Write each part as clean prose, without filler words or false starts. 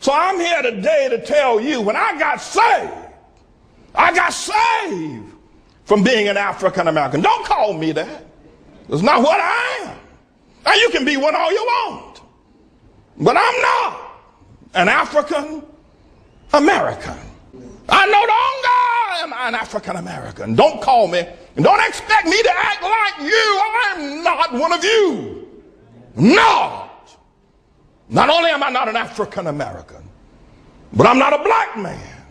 So I'm here today to tell you, when I got saved from being an African American. Don't call me that. That's not what I am. Now you can be one all you want, but I'm not an African American. I no longer am an African American. Don't call me and don't expect me to act like you. I'm not one of you. Not only am I not an African American, but I'm not a black man.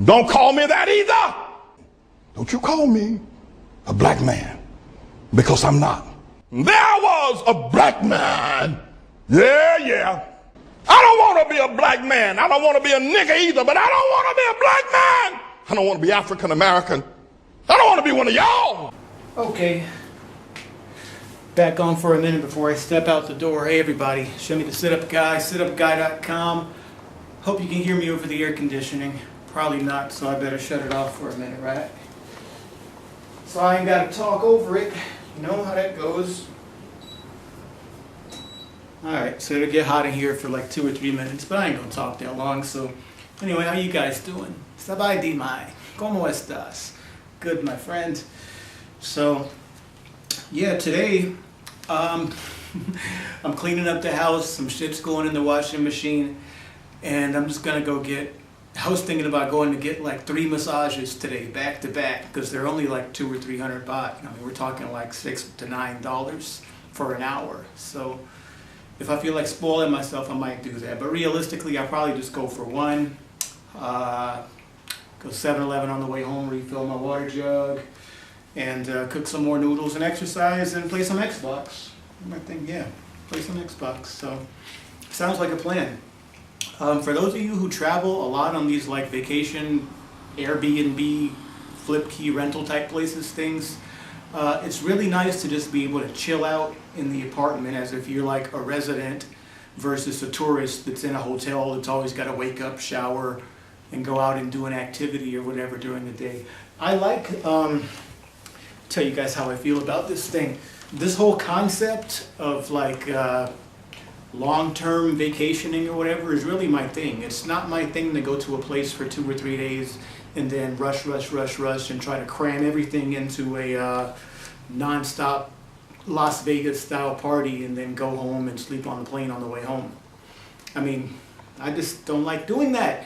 Don't call me that either. Don't you call me a black man, because I'm not. There was a black man. Yeah. I don't want to be a black man. I don't want to be a nigga either, but I don't want to be a black man. I don't want to be African American. I don't want to be one of y'all. Okay. Back on for a minute before I step out the door. Hey everybody, show me the SitupGuy, SitupGuy.com. Hope you can hear me over the air conditioning. Probably not, so I better shut it off for a minute, right? So I ain't got to talk over it. You know how that goes. Alright, so it'll get hot in here for like 2 or 3 minutes, but I ain't gonna talk that long. So anyway, how you guys doing? Sabai di mai. ¿Cómo estás? Good, my friend. So yeah, today I'm cleaning up the house. Some shit's going in the washing machine, and I'm just gonna go get. I was thinking about going to get like 3 massages today, back to back, because they're only like $200 or $300 baht. I mean, we're talking like $6 to $9 for an hour. So if I feel like spoiling myself, I might do that. But realistically, I'll probably just go for one. Go 7-Eleven on the way home, refill my water jug, and cook some more noodles and exercise and play some Xbox. I think, yeah, play some Xbox. So sounds like a plan. For those of you who travel a lot on these like vacation, Airbnb, flip key rental type places, things, it's really nice to just be able to chill out in the apartment as if you're like a resident versus a tourist that's in a hotel that's always got to wake up, shower, and go out and do an activity or whatever during the day. I like, tell you guys how I feel about this thing. This whole concept of like long-term vacationing or whatever is really my thing. It's not my thing to go to a place for 2 or 3 days and then rush and try to cram everything into a non-stop Las Vegas style party and then go home and sleep on the plane on the way home. I mean, I just don't like doing that.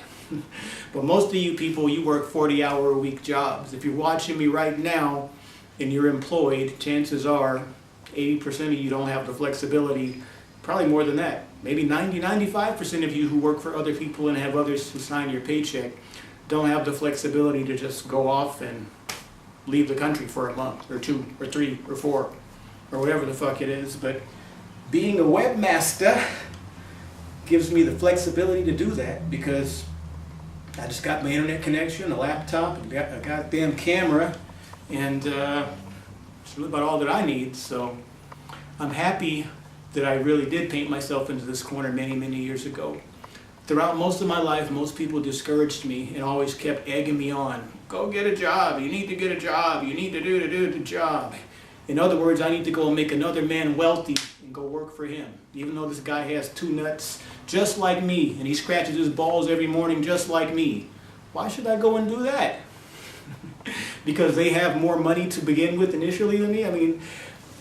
But most of you people, you work 40-hour-a-week jobs. If you're watching me right now and you're employed, chances are 80% of you don't have the flexibility. Probably more than that. Maybe 90-95% of you who work for other people and have others who sign your paycheck don't have the flexibility to just go off and leave the country for a month or 2 or 3 or 4 or whatever the fuck it is. But being a webmaster gives me the flexibility to do that because I just got my internet connection, a laptop, a goddamn camera, and it's really about all that I need. So I'm happy that I really did paint myself into this corner many years ago. Throughout most of my life, most people discouraged me and always kept egging me on. Go get a job, you need to get a job, you need to do the job. In other words, I need to go and make another man wealthy and go work for him. Even though this guy has 2 nuts just like me and he scratches his balls every morning just like me. Why should I go and do that? Because they have more money to begin with initially than me? I mean,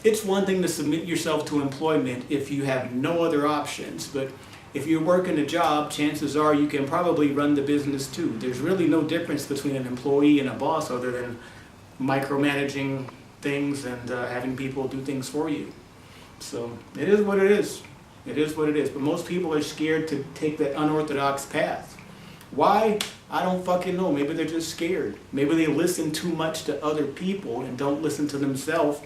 it's one thing to submit yourself to employment if you have no other options, but if you're working a job, chances are you can probably run the business too. There's really no difference between an employee and a boss other than micromanaging things and having people do things for you. So it is what it is. It is what it is. But most people are scared to take that unorthodox path. Why? I don't fucking know. Maybe they're just scared. Maybe they listen too much to other people and don't listen to themselves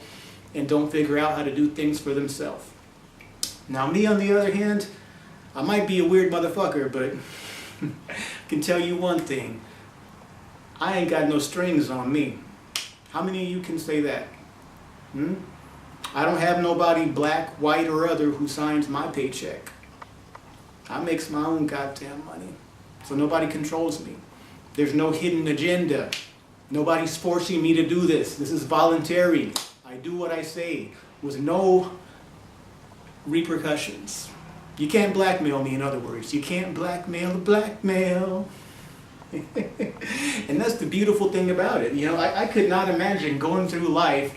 and don't figure out how to do things for themselves. Now me on the other hand, I might be a weird motherfucker, but I can tell you one thing. I ain't got no strings on me. How many of you can say that? I don't have nobody black, white, or other who signs my paycheck. I makes my own goddamn money. So nobody controls me. There's no hidden agenda. Nobody's forcing me to do this. This is voluntary. I do what I say with no repercussions. You can't blackmail me, in other words. You can't blackmail the blackmail. And that's the beautiful thing about it. You know, I could not imagine going through life,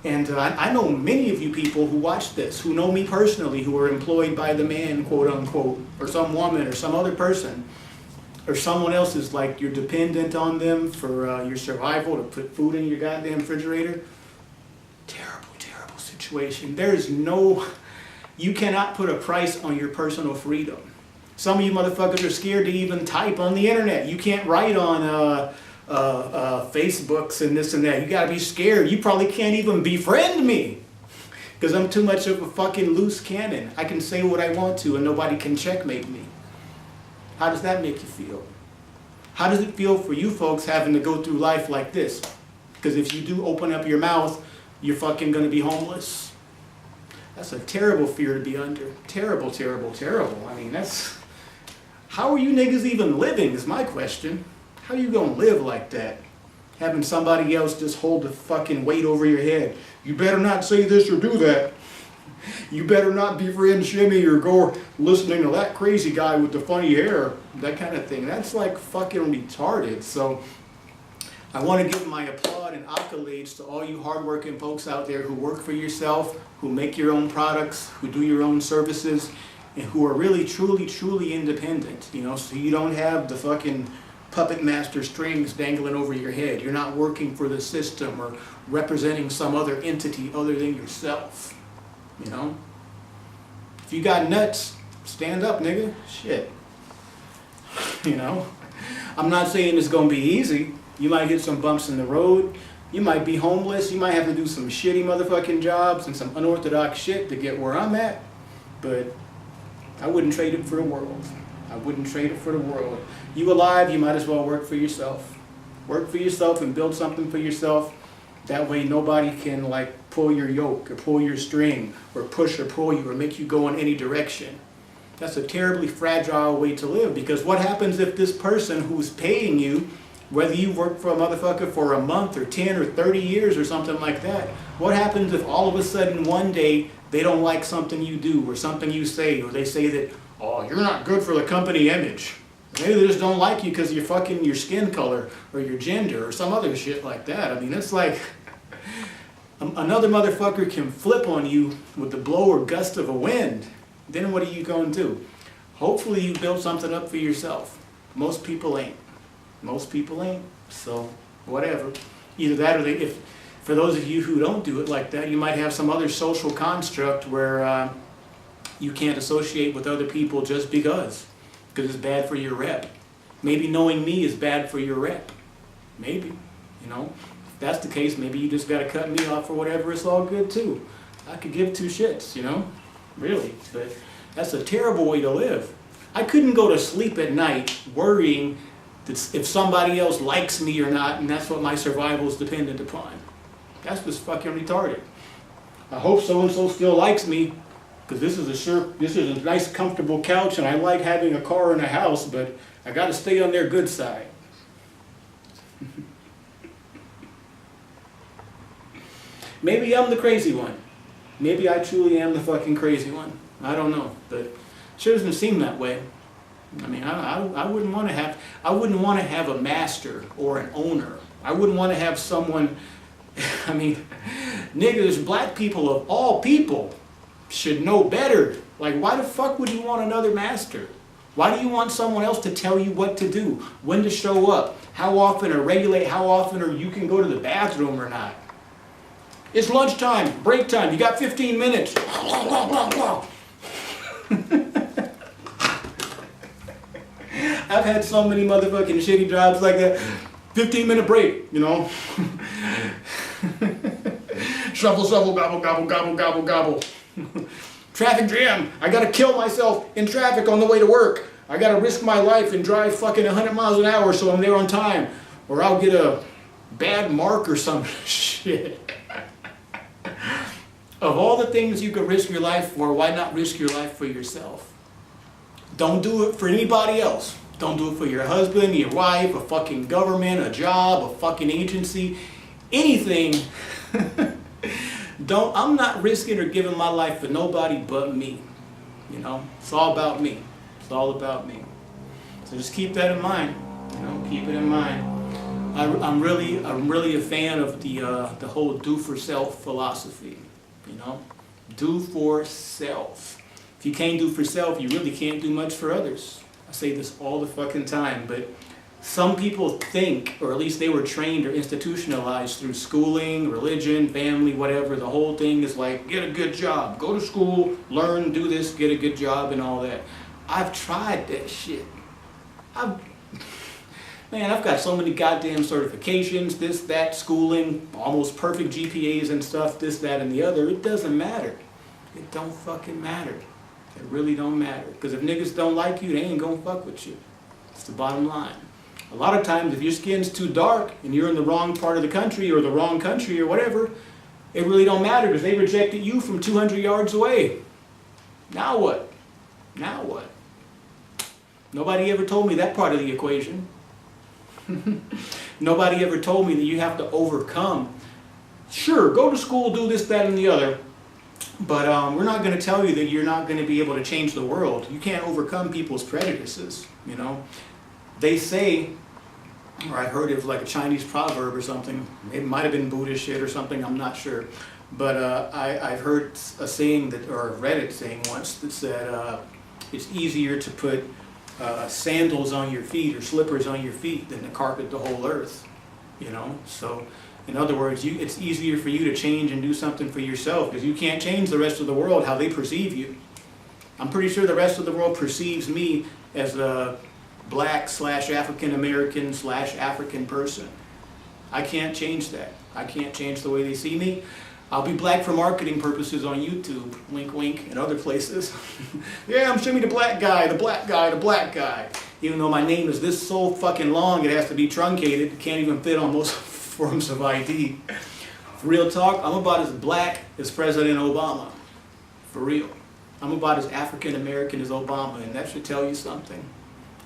and I know many of you people who watch this, who know me personally, who are employed by the man, quote unquote, or some woman or some other person, or someone else is like you're dependent on them for your survival, to put food in your goddamn refrigerator. Terrible, terrible situation. There is no, you cannot put a price on your personal freedom. Some of you motherfuckers are scared to even type on the internet. You can't write on Facebooks and this and that. You gotta be scared. You probably can't even befriend me because I'm too much of a fucking loose cannon. I can say what I want to and nobody can checkmate me. How does that make you feel? How does it feel for you folks having to go through life like this? Because if you do open up your mouth, you're fucking gonna be homeless. That's a terrible fear to be under. Terrible, terrible, terrible. I mean, that's... How are you niggas even living is my question. How are you gonna live like that? Having somebody else just hold the fucking weight over your head. You better not say this or do that. You better not befriend Shimmy or go listening to that crazy guy with the funny hair. That kind of thing. That's like fucking retarded. So I want to give my applaud and accolades to all you hardworking folks out there who work for yourself, who make your own products, who do your own services, and who are really, truly, truly independent. You know, so you don't have the fucking puppet master strings dangling over your head. You're not working for the system or representing some other entity other than yourself. You know? If you got nuts, stand up, nigga. Shit. You know? I'm not saying it's gonna be easy. You might hit some bumps in the road. You might be homeless. You might have to do some shitty motherfucking jobs and some unorthodox shit to get where I'm at. But I wouldn't trade it for the world. I wouldn't trade it for the world. You alive, you might as well work for yourself. Work for yourself and build something for yourself. That way nobody can like pull your yoke or pull your string or push or pull you or make you go in any direction. That's a terribly fragile way to live, because what happens if this person who's paying you, whether you work for a motherfucker for a month or 10 or 30 years or something like that, what happens if all of a sudden one day they don't like something you do or something you say, or they say that, oh, you're not good for the company image. Maybe they just don't like you because you're fucking your skin color or your gender or some other shit like that. I mean, it's like another motherfucker can flip on you with the blow or gust of a wind. Then what are you going to do? Hopefully you build something up for yourself. Most people ain't. Most people ain't. So whatever. Either that or if for those of you who don't do it like that, you might have some other social construct where you can't associate with other people just because it's bad for your rep. Maybe knowing me is bad for your rep. Maybe, you know. If that's the case, maybe you just got to cut me off or whatever. It's all good too. I could give two shits, you know. Really. But that's a terrible way to live. I couldn't go to sleep at night worrying that if somebody else likes me or not, and that's what my survival is dependent upon. That's just fucking retarded. I hope so-and-so still likes me, because this is a nice comfortable couch and I like having a car and a house, but I got to stay on their good side. Maybe I'm the crazy one. Maybe I truly am the fucking crazy one. I don't know, but it sure doesn't seem that way. I mean, I wouldn't want to have a master or an owner. I wouldn't want to have someone. I mean, niggas, black people of all people should know better. Like, why the fuck would you want another master? Why do you want someone else to tell you what to do, when to show up, how often, or regulate how often, or you can go to the bathroom or not? It's lunchtime, break time, you got 15 minutes. I've had so many motherfucking shitty jobs like that. 15-minute break, you know. Shovel, shovel, gobble, gobble, gobble, gobble, gobble. Traffic jam. I gotta kill myself in traffic on the way to work. I gotta risk my life and drive fucking 100 miles an hour so I'm there on time, or I'll get a bad mark or some shit. Of all the things you could risk your life for, why not risk your life for yourself? Don't do it for anybody else. Don't do it for your husband, your wife, a fucking government, a job, a fucking agency, anything. I'm not risking or giving my life for nobody but me. You know, it's all about me. It's all about me. So just keep that in mind. You know, keep it in mind. I'm really a fan of the whole do for self philosophy. You know, do for self. If you can't do for self, you really can't do much for others. I say this all the fucking time, but some people think, or at least they were trained or institutionalized through schooling, religion, family, whatever. The whole thing is like, get a good job, go to school, learn, do this, get a good job and all that. I've tried that shit. Man, I've got so many goddamn certifications, this, that, schooling, almost perfect GPAs and stuff, this, that, and the other. It doesn't matter. It don't fucking matter. It really don't matter. Because if niggas don't like you, they ain't gonna fuck with you. It's the bottom line. A lot of times, if your skin's too dark and you're in the wrong part of the country or the wrong country or whatever, it really don't matter because they rejected you from 200 yards away. Now what? Now what? Nobody ever told me that part of the equation. Nobody ever told me that you have to overcome. Sure, go to school, do this, that, and the other. But we're not going to tell you that you're not going to be able to change the world. You can't overcome people's prejudices, you know. They say, or I heard of like a Chinese proverb or something. It might have been Buddhist shit or something, I'm not sure. But I've heard a saying that, or read it saying once, that said it's easier to put sandals on your feet or slippers on your feet than to carpet the whole earth, you know. So in other words, it's easier for you to change and do something for yourself because you can't change the rest of the world how they perceive you. I'm pretty sure the rest of the world perceives me as a black / African American / African person. I can't change that. I can't change the way they see me. I'll be black for marketing purposes on YouTube, wink wink, and other places. Yeah, I'm Shimmy the black guy, the black guy, the black guy. Even though my name is this so fucking long, it has to be truncated. It can't even fit on most forms of ID. For real talk, I'm about as black as President Obama. For real. I'm about as African American as Obama, and that should tell you something.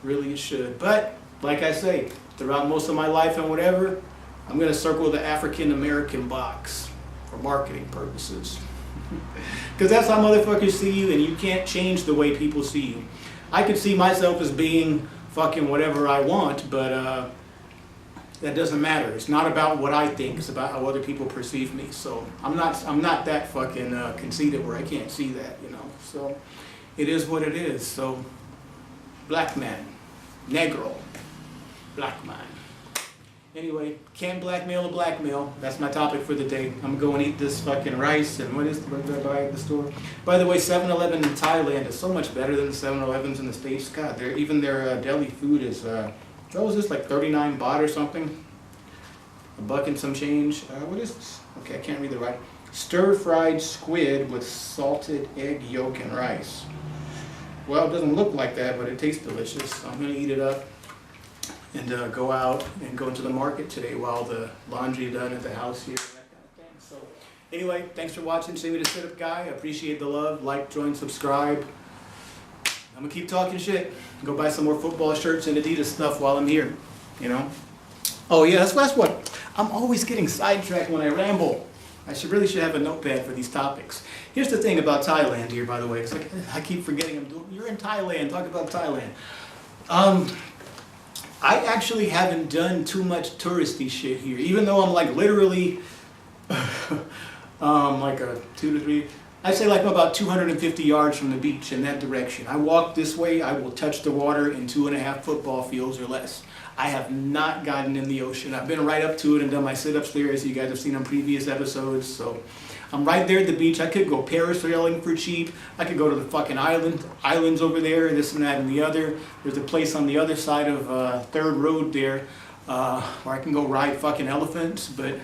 Really, it should. But, like I say, throughout most of my life and whatever, I'm going to circle the African American box. For marketing purposes. Because that's how motherfuckers see you, and you can't change the way people see you. I could see myself as being fucking whatever I want, but that doesn't matter. It's not about what I think, it's about how other people perceive me. So I'm not that fucking conceited where I can't see that, you know. So it is what it is. So black man, negro, black man. Anyway, can't blackmail a blackmail. That's my topic for the day. I'm gonna go and eat this fucking rice and what did I buy at the store? By the way, 7-Eleven in Thailand is so much better than the 7-Elevens in the States. God, even their deli food is, what was this, like 39 baht or something? A buck and some change. What is this? Okay, I can't read the right. Stir-fried squid with salted egg yolk and rice. Well, it doesn't look like that, but it tastes delicious. So I'm gonna eat it up. And go out and go into the market today while the laundry is done at the house here, that kind of thing. So anyway, thanks for watching. Shimmy the Sit-Up Guy. I appreciate the love. Like, join, subscribe. I'm going to keep talking shit. Go buy some more football shirts and Adidas stuff while I'm here, you know. Oh yeah, that's what. I'm always getting sidetracked when I ramble. I really should have a notepad for these topics. Here's the thing about Thailand here, by the way. It's like, I keep forgetting you're in Thailand. Talk about Thailand. I actually haven't done too much touristy shit here, even though I'm like literally like a 2 to 3, I'd say like about 250 yards from the beach in that direction. I walk this way, I will touch the water in 2.5 football fields or less. I have not gotten in the ocean. I've been right up to it and done my sit-ups there, as you guys have seen on previous episodes. So I'm right there at the beach. I could go parasailing for cheap. I could go to the fucking islands over there, this and that and the other. There's a place on the other side of 3rd Road there where I can go ride fucking elephants, but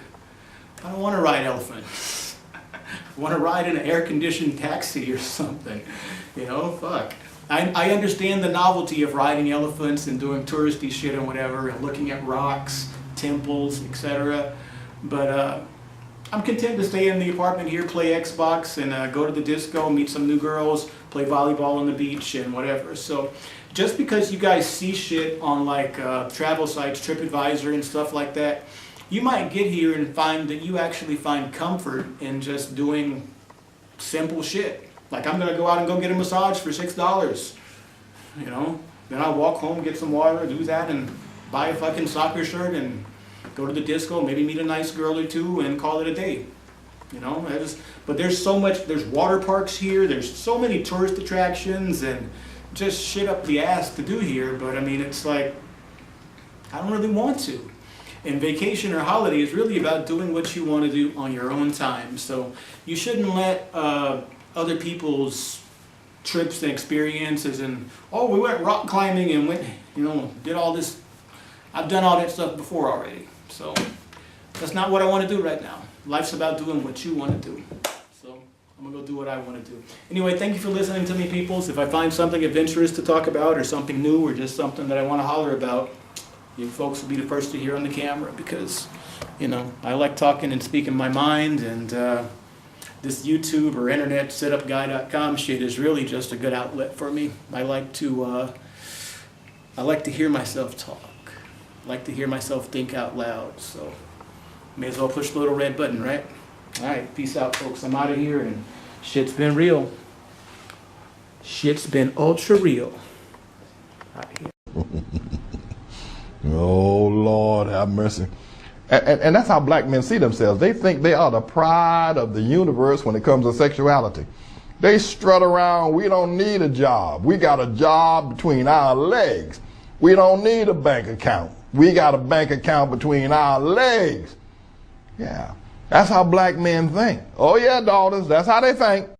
I don't want to ride elephants. I want to ride in an air-conditioned taxi or something. You know, fuck. I understand the novelty of riding elephants and doing touristy shit and whatever and looking at rocks, temples, etc. But I'm content to stay in the apartment here, play Xbox, and go to the disco, meet some new girls, play volleyball on the beach, and whatever. So just because you guys see shit on like travel sites, TripAdvisor and stuff like that, you might get here and find that you actually find comfort in just doing simple shit. Like, I'm going to go out and go get a massage for $6, you know? Then I'll walk home, get some water, do that, and buy a fucking soccer shirt and go to the disco, maybe meet a nice girl or two and call it a day. You know, but there's so much, there's water parks here, there's so many tourist attractions and just shit up the ass to do here, but I mean, it's like, I don't really want to. And vacation or holiday is really about doing what you want to do on your own time. So you shouldn't let other people's trips and experiences and, oh, we went rock climbing and went, you know, did all this. I've done all that stuff before already. So that's not what I want to do right now. Life's about doing what you want to do. So I'm going to go do what I want to do. Anyway, thank you for listening to me, peoples. If I find something of interest to talk about or something new or just something that I want to holler about, you folks will be the first to hear on the camera because, you know, I like talking and speaking my mind, and this YouTube or internet SitupGuy.com shit is really just a good outlet for me. I like to hear myself talk. I like to hear myself think out loud. So may as well push the little red button, right? All right, peace out, folks. I'm out of here, and shit's been real. Shit's been ultra real. Out of here. Oh, Lord, have mercy. And that's how black men see themselves. They think they are the pride of the universe when it comes to sexuality. They strut around, we don't need a job. We got a job between our legs. We don't need a bank account. We got a bank account between our legs. Yeah, that's how black men think. Oh yeah, daughters, that's how they think.